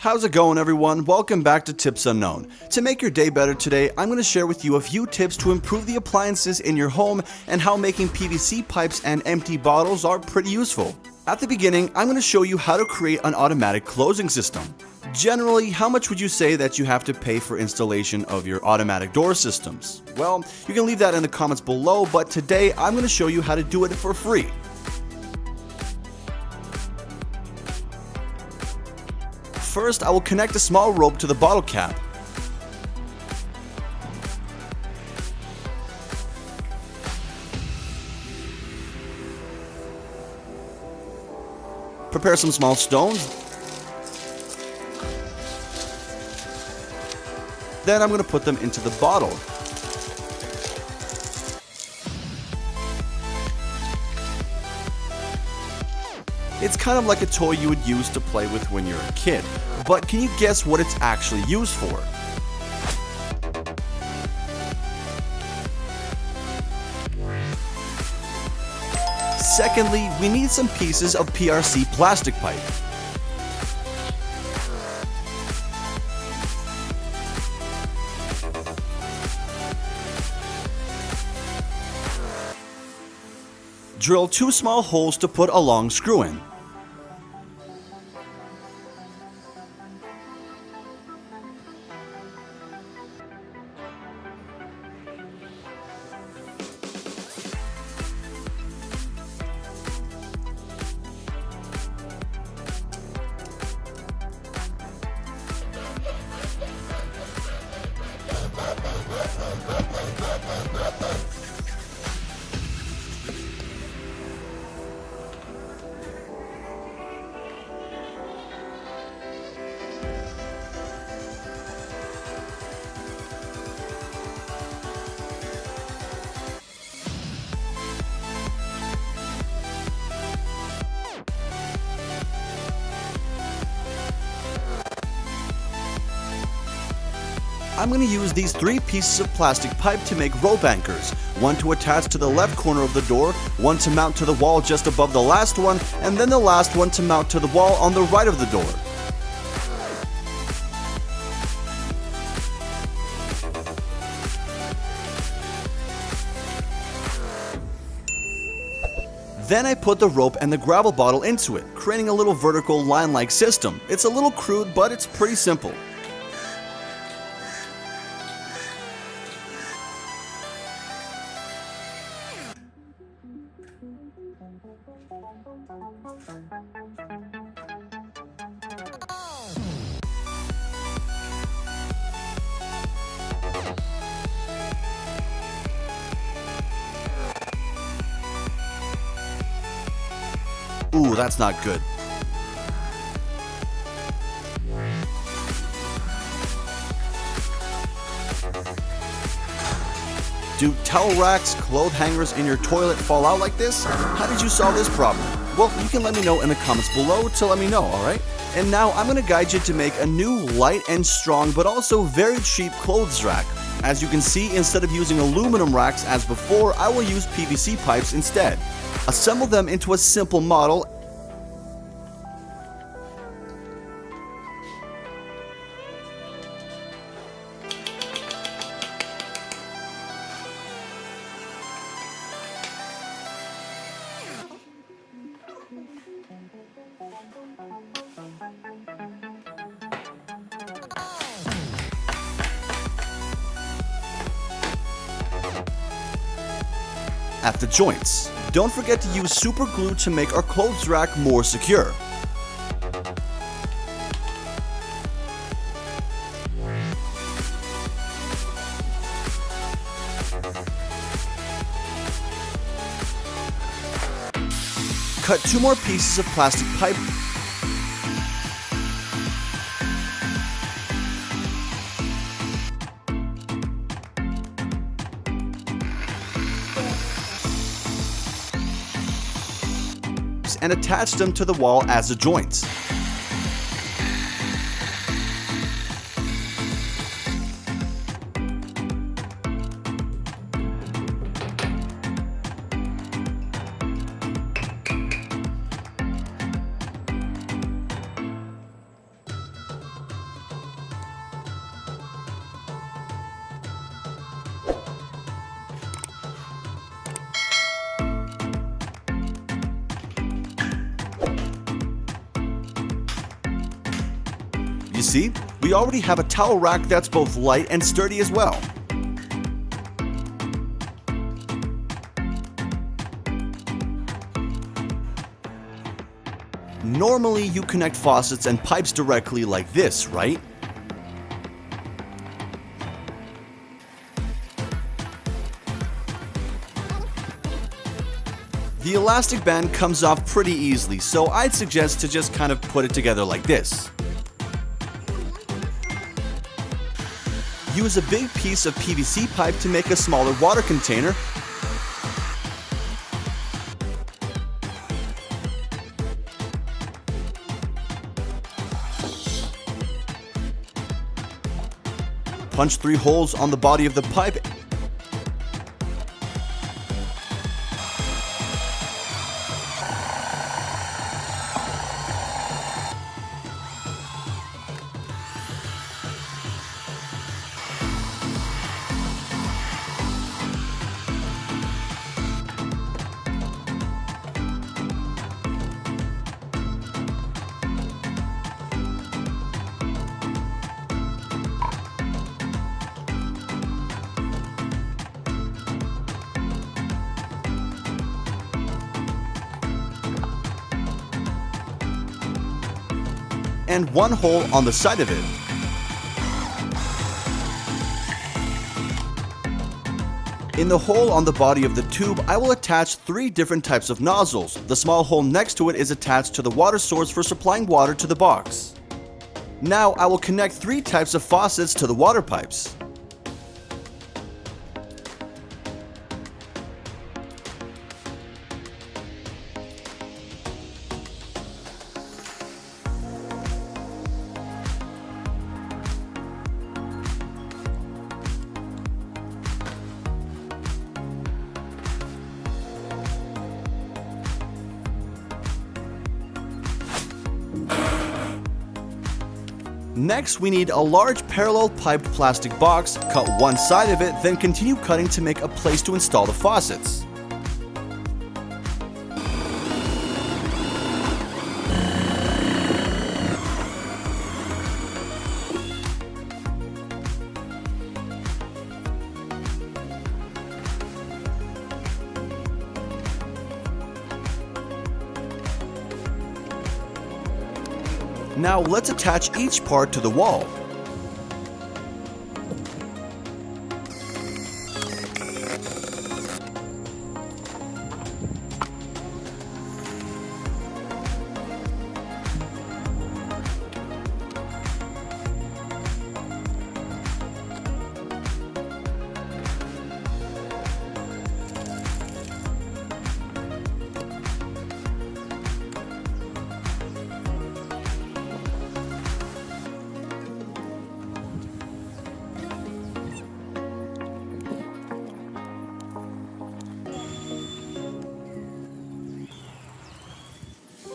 How's it going, everyone? Welcome back to Tips Unknown. To make your day better today, I'm going to share with you a few tips to improve the appliances in your home and how making PVC pipes and empty bottles are pretty useful. At the beginning, I'm going to show you how to create an automatic closing system. Generally, how much would you say that you have to pay for installation of your automatic door systems? Well, you can leave that in the comments below, but today I'm going to show you how to do it for free. First, I will connect a small rope to the bottle cap. Prepare some small stones. Then I'm going to put them into the bottle. It's kind of like a toy you would use to play with when you're a kid, but can you guess what it's actually used for? Secondly, we need some pieces of PRC plastic pipe. Drill 2 small holes to put a long screw in. I'm going to use these 3 pieces of plastic pipe to make rope anchors, one to attach to the left corner of the door, one to mount to the wall just above the last one, and then the last one to mount to the wall on the right of the door. Then I put the rope and the gravel bottle into it, creating a little vertical line-like system. It's a little crude, but it's pretty simple. Ooh, that's not good. Do towel racks, clothes hangers in your toilet fall out like this? How did you solve this problem? Well, you can let me know in the comments below to let me know, alright? And now I'm going to guide you to make a new light and strong but also very cheap clothes rack. As you can see, instead of using aluminum racks as before, I will use PVC pipes instead. Assemble them into a simple model. At the joints. Don't forget to use super glue to make our clothes rack more secure. Cut 2 more pieces of plastic pipe. And attach them to the wall as a joint. You see, we already have a towel rack that's both light and sturdy as well. Normally, you connect faucets and pipes directly like this, right? The elastic band comes off pretty easily, so I'd suggest to just kind of put it together like this. Use a big piece of PVC pipe to make a smaller water container. Punch 3 holes on the body of the pipe. And 1 hole on the side of it. In the hole on the body of the tube, I will attach 3 different types of nozzles. The small hole next to it is attached to the water source for supplying water to the box. Now I will connect 3 types of faucets to the water pipes. Next, we need a large parallel piped plastic box. Cut one side of it, then continue cutting to make a place to install the faucets. Now let's attach each part to the wall.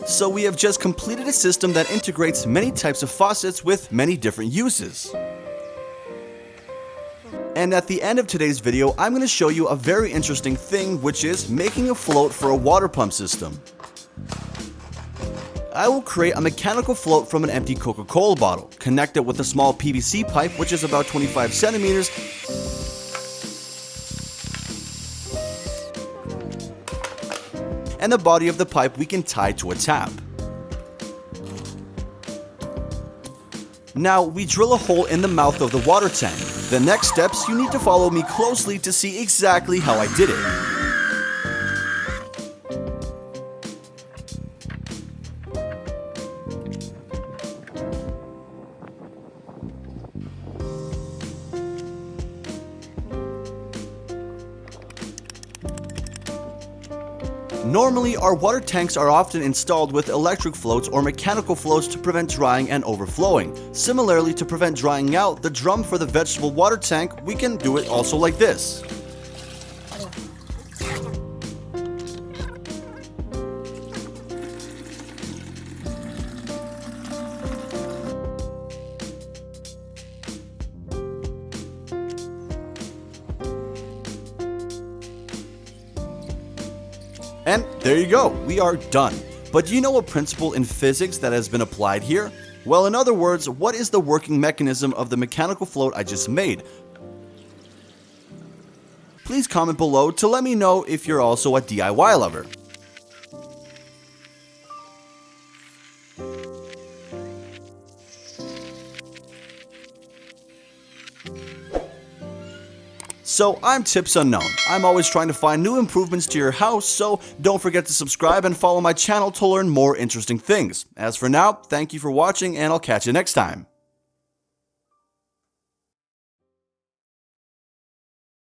So we have just completed a system that integrates many types of faucets with many different uses. And at the end of today's video, I'm going to show you a very interesting thing, which is making a float for a water pump system. I will create a mechanical float from an empty Coca-Cola bottle, connect it with a small PVC pipe, which is about 25 centimeters, and the body of the pipe we can tie to a tap. Now we drill a hole in the mouth of the water tank. The next steps, you need to follow me closely to see exactly how I did it. Normally, our water tanks are often installed with electric floats or mechanical floats to prevent drying and overflowing. Similarly, to prevent drying out the drum for the vegetable water tank, we can do it also like this. And there you go, we are done. But do you know a principle in physics that has been applied here? Well, in other words, what is the working mechanism of the mechanical float I just made? Please comment below to let me know if you're also a DIY lover. So I'm Tips Unknown. I'm always trying to find new improvements to your house, so don't forget to subscribe and follow my channel to learn more interesting things. As for now, thank you for watching and I'll catch you next time.